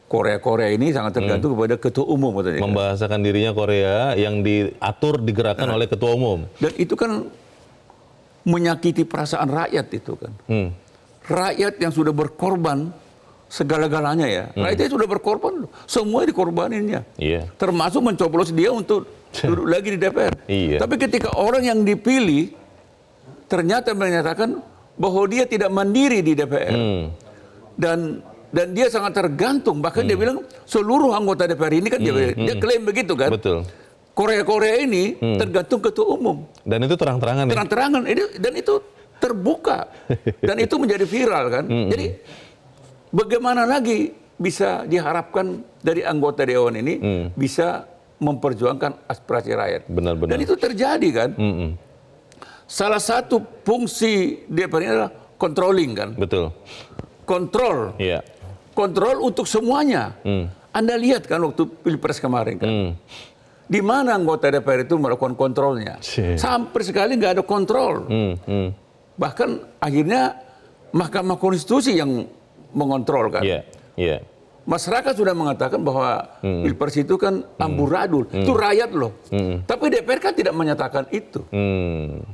Korea ini sangat tergantung kepada ketua umum. Membahasakan dirinya Korea yang diatur, digerakkan oleh ketua umum. Dan itu kan menyakiti perasaan rakyat itu kan. Rakyat yang sudah berkorban segala-galanya ya. Rakyat sudah berkorban, semua dikorbaninnya. Termasuk mencoblos dia untuk duduk lagi di DPR. Tapi ketika orang yang dipilih ternyata menyatakan bahwa dia tidak mandiri di DPR. Dan dia sangat tergantung, bahkan dia bilang seluruh anggota DPR ini kan dia klaim begitu kan. Betul. Korea ini tergantung ketua umum. Dan itu terang-terangan ya? Terang-terangan, dan itu terbuka. Dan itu menjadi viral kan. Jadi bagaimana lagi bisa diharapkan dari anggota Dewan ini bisa memperjuangkan aspirasi rakyat. Benar-benar. Dan itu terjadi kan. Salah satu fungsi DPR ini adalah controlling kan. Betul. Kontrol. Kontrol untuk semuanya. Anda lihat kan waktu Pilpres kemarin kan. Di mana anggota DPR itu melakukan kontrolnya? Sampai sekali nggak ada kontrol. Bahkan akhirnya Mahkamah Konstitusi yang mengontrol kan. Masyarakat sudah mengatakan bahwa Pilpres itu kan amburadul. Itu rakyat loh. Tapi DPR kan tidak menyatakan itu.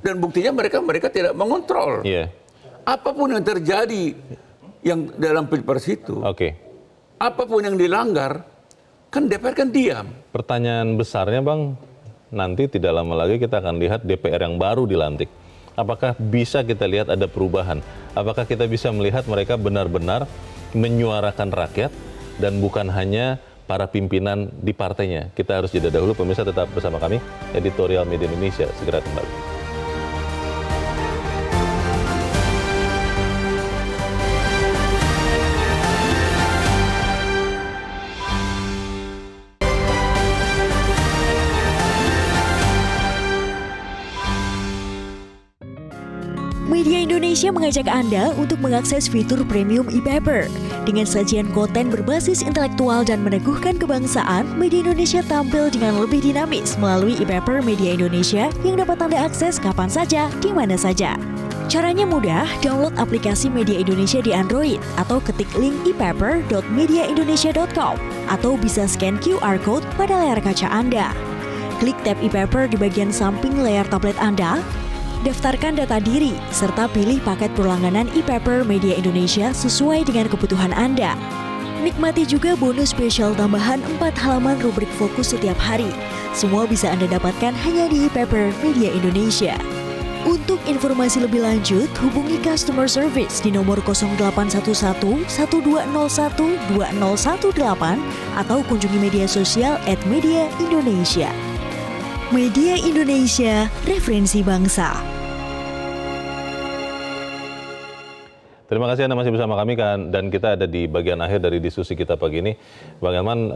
Dan buktinya mereka tidak mengontrol. Apapun yang terjadi yang dalam Pilpres itu, apapun yang dilanggar, kan DPR kan diam. Pertanyaan besarnya Bang, nanti tidak lama lagi kita akan lihat DPR yang baru dilantik. Apakah bisa kita lihat ada perubahan? Apakah kita bisa melihat mereka benar-benar menyuarakan rakyat dan bukan hanya para pimpinan di partainya? Kita harus jeda dahulu, pemirsa tetap bersama kami, Editorial Media Indonesia segera kembali. Media Indonesia mengajak Anda untuk mengakses fitur premium e-paper. Dengan sajian konten berbasis intelektual dan meneguhkan kebangsaan, Media Indonesia tampil dengan lebih dinamis melalui e-paper Media Indonesia yang dapat Anda akses kapan saja, di mana saja. Caranya mudah, download aplikasi Media Indonesia di Android atau ketik link e-paper.mediaindonesia.com atau bisa scan QR code pada layar kaca Anda. Klik tab e-paper di bagian samping layar tablet Anda. Daftarkan data diri, serta pilih paket berlangganan e-paper Media Indonesia sesuai dengan kebutuhan Anda. Nikmati juga bonus spesial tambahan 4 halaman rubrik fokus setiap hari. Semua bisa Anda dapatkan hanya di e-paper Media Indonesia. Untuk informasi lebih lanjut, hubungi customer service di nomor 0811 1201 2018 atau kunjungi media sosial @Media Indonesia. Media Indonesia, referensi bangsa. Terima kasih Anda masih bersama kami kan, dan kita ada di bagian akhir dari diskusi kita pagi ini. Bang Elman,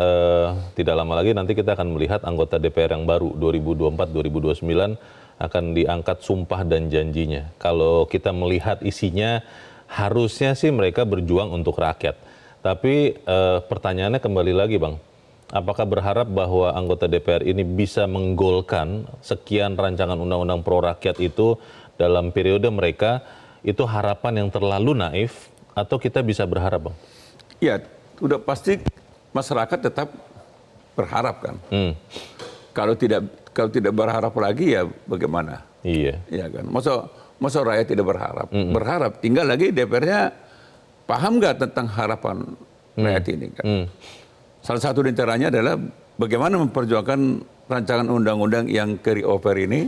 tidak lama lagi nanti kita akan melihat anggota DPR yang baru 2024-2029 akan diangkat sumpah dan janjinya. Kalau kita melihat isinya, harusnya sih mereka berjuang untuk rakyat. Tapi pertanyaannya kembali lagi Bang, apakah berharap bahwa anggota DPR ini bisa menggolkan sekian rancangan undang-undang pro rakyat itu dalam periode mereka? Itu harapan yang terlalu naif atau kita bisa berharap Bang? Ya, udah pasti masyarakat tetap berharap kan. Kalau tidak berharap lagi ya bagaimana? Iya kan. Masa rakyat tidak berharap? Berharap. Tinggal lagi DPR-nya paham nggak tentang harapan rakyat ini kan? Salah satu di antaranya adalah bagaimana memperjuangkan rancangan undang-undang yang carry-over ini.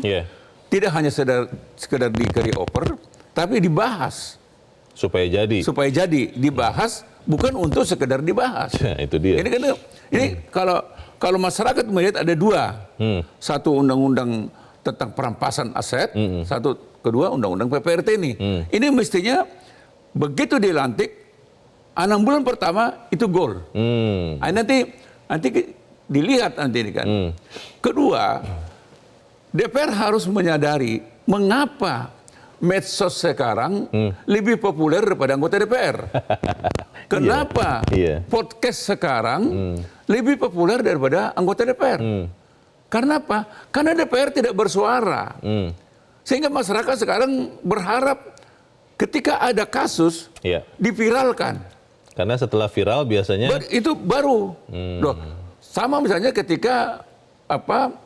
Tidak hanya sekedar di carry-over, tapi dibahas. Supaya jadi dibahas, bukan untuk sekedar dibahas. Itu dia. Ini kalau masyarakat melihat ada dua. Satu undang-undang tentang perampasan aset, kedua undang-undang PPRT ini. Ini mestinya begitu dilantik, 6 bulan pertama itu goal. Nanti dilihat nanti ini kan. Kedua, DPR harus menyadari mengapa medsos sekarang lebih populer daripada anggota DPR. Kenapa podcast sekarang lebih populer daripada anggota DPR? Karena apa? Karena DPR tidak bersuara. Sehingga masyarakat sekarang berharap ketika ada kasus diviralkan. Karena setelah viral biasanya itu baru. Loh, sama misalnya ketika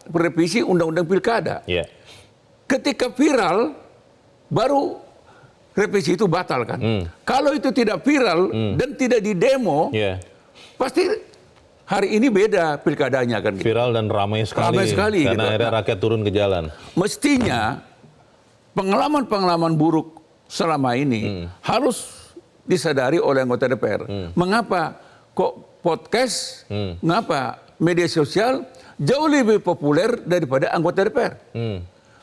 revisi undang-undang pilkada. Ketika viral baru revisi itu batal kan. Kalau itu tidak viral dan tidak di demo, pasti hari ini beda pilkadanya kan. Viral dan ramai sekali. Ramai sekali. Karena gitu. akhirnya rakyat turun ke jalan. Mestinya pengalaman-pengalaman buruk selama ini harus disadari oleh anggota DPR. Mengapa kok podcast, mengapa media sosial jauh lebih populer daripada anggota DPR?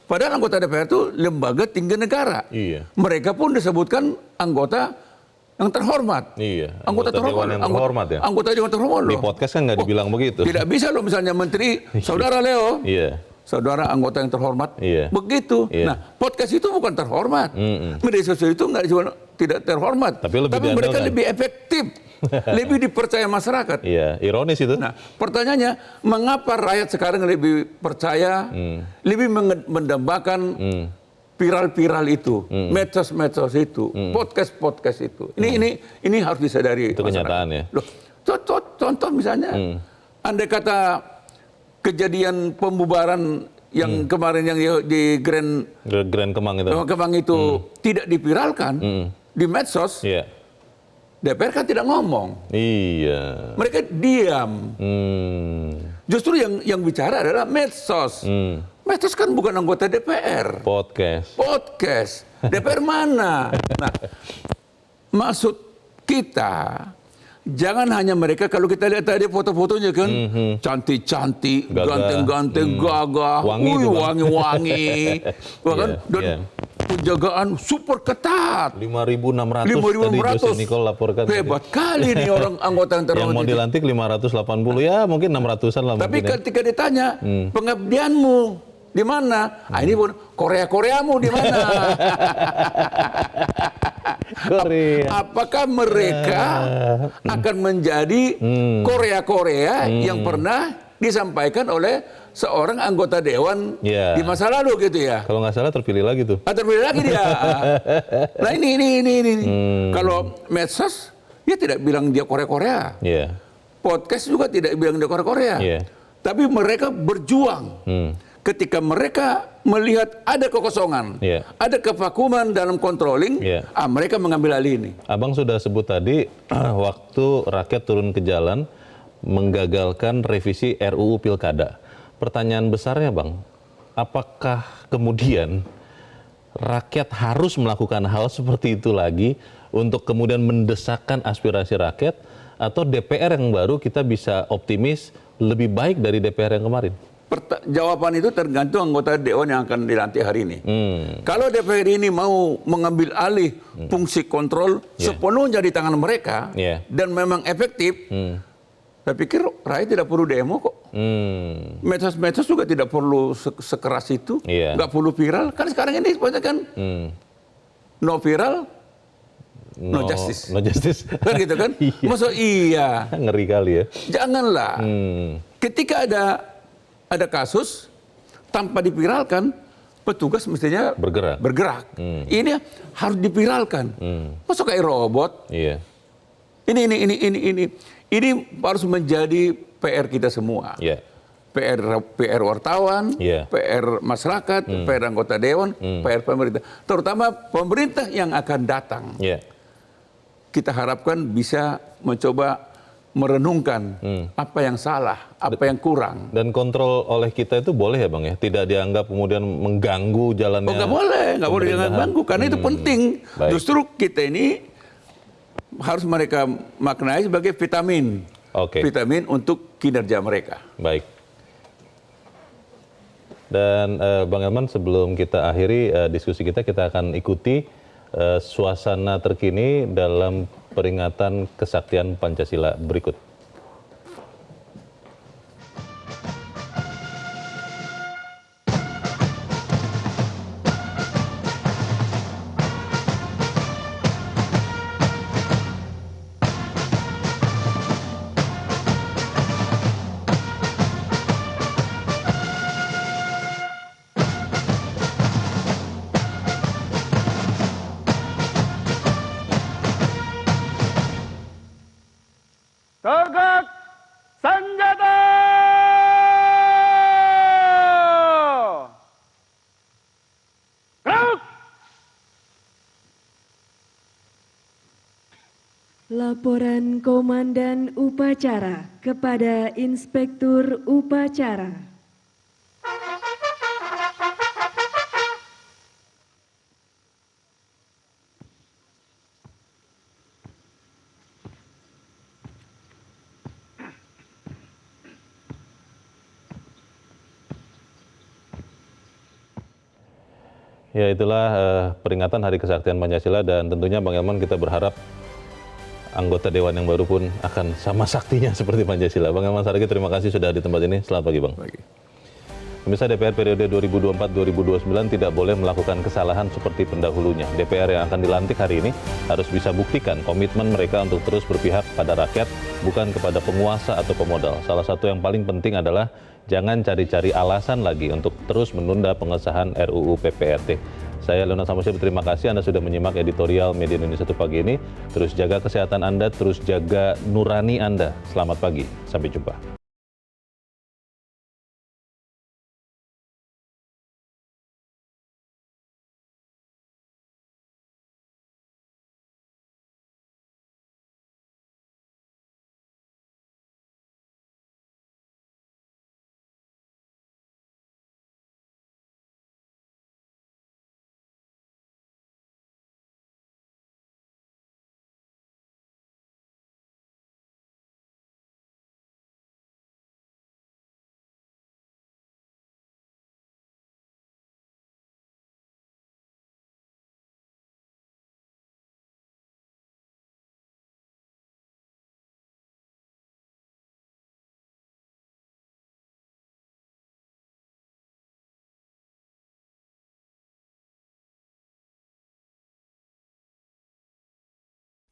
Padahal anggota DPR itu lembaga tinggi negara. Iya. Mereka pun disebutkan anggota yang terhormat. Iya. Anggota Dewan yang terhormat ya. Anggota Dewan terhormat loh. Di podcast kan nggak dibilang begitu. Tidak bisa loh misalnya menteri, saudara Leo. Iya. Saudara anggota yang terhormat. Iya. Begitu. Iya. Nah, podcast itu bukan terhormat. Media sosial itu tidak terhormat. Tapi lebih mereka diandalkan. lebih efektif. Lebih dipercaya masyarakat. Iya, ironis itu. Nah, pertanyaannya, mengapa rakyat sekarang lebih percaya, lebih mendambakan viral-viral itu, medsos-medsos itu, podcast-podcast itu. Ini harus disadari. Itu kenyataan ya. Loh, contoh misalnya, andai kata kejadian pembubaran yang kemarin yang di Grand Kemang itu tidak dipiralkan di medsos, DPR kan tidak ngomong. Iya. Mereka diam. Justru yang bicara adalah medsos. Medsos kan bukan anggota DPR. Podcast. DPR mana? Nah, maksud kita, jangan hanya mereka, kalau kita lihat tadi foto-fotonya kan, cantik-cantik, ganteng-ganteng, gagah, wangi-wangi. Bahkan dan penjagaan super ketat. 5.600 tadi Jose Nicole laporkan. Hebat kali nih orang anggota yang terhormat. Yang mau dilantik 580 ya mungkin 600-an lah. Tapi mungkin ketika ditanya pengabdianmu di mana? Ini pun Korea-Koreamu di mana? Korea. Apakah mereka akan menjadi Korea-Korea yang pernah disampaikan oleh seorang anggota dewan di masa lalu gitu ya? Kalau nggak salah terpilih lagi tuh. Terpilih lagi dia. Nah ini. Kalau medsos dia tidak bilang dia Korea-Korea. Podcast juga tidak bilang dia Korea-Korea. Tapi mereka berjuang. Ketika mereka melihat ada kekosongan, ada kevakuman dalam controlling, mereka mengambil alih ini. Abang sudah sebut tadi waktu rakyat turun ke jalan menggagalkan revisi RUU Pilkada. Pertanyaan besarnya, Bang, apakah kemudian rakyat harus melakukan hal seperti itu lagi untuk kemudian mendesakkan aspirasi rakyat, atau DPR yang baru kita bisa optimis lebih baik dari DPR yang kemarin? Jawaban itu tergantung anggota Dewan yang akan dilantik hari ini. Kalau DPR ini mau mengambil alih fungsi kontrol sepenuhnya di tangan mereka dan memang efektif, saya pikir rakyat tidak perlu demo kok. Medsos juga tidak perlu sekeras itu, nggak perlu viral. Kan sekarang ini sebenarnya kan no viral, no justice. No justice. Kan gitu kan? Maksud iya. Ngeri kali ya. Janganlah. Ketika ada kasus tanpa dipiralkan, petugas mestinya bergerak. Ini harus dipiralkan. Masuk kayak robot. Ini harus menjadi PR kita semua. PR wartawan, PR masyarakat, PR anggota dewan, PR pemerintah. Terutama pemerintah yang akan datang. Kita harapkan bisa mencoba merenungkan apa yang salah, apa yang kurang. Dan kontrol oleh kita itu boleh ya Bang ya? Tidak dianggap kemudian mengganggu jalannya. Nggak boleh diganggu, karena itu penting. Justru kita ini harus mereka maknai sebagai vitamin. Vitamin untuk kinerja mereka. Baik. Dan Bang Elman, sebelum kita akhiri diskusi kita akan ikuti suasana terkini dalam peringatan kesaktian Pancasila berikut. Laporan Komandan Upacara kepada Inspektur Upacara. Ya, itulah peringatan Hari Kesaktian Pancasila, dan tentunya Bang Elman, kita berharap anggota Dewan yang baru pun akan sama saktinya seperti Pancasila. Bang Elman Saragih, terima kasih sudah di tempat ini. Selamat pagi, Bang. Pagi. Pemirsa, DPR periode 2024-2029 tidak boleh melakukan kesalahan seperti pendahulunya. DPR yang akan dilantik hari ini harus bisa buktikan komitmen mereka untuk terus berpihak pada rakyat, bukan kepada penguasa atau pemodal. Salah satu yang paling penting adalah jangan cari-cari alasan lagi untuk terus menunda pengesahan RUU PPRT. Saya Leonard Samosir, terima kasih Anda sudah menyimak editorial Media Indonesia pagi ini. Terus jaga kesehatan Anda, terus jaga nurani Anda. Selamat pagi, sampai jumpa.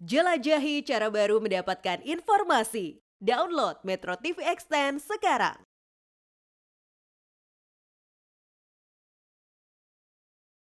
Jelajahi cara baru mendapatkan informasi. Download Metro TV Extend sekarang.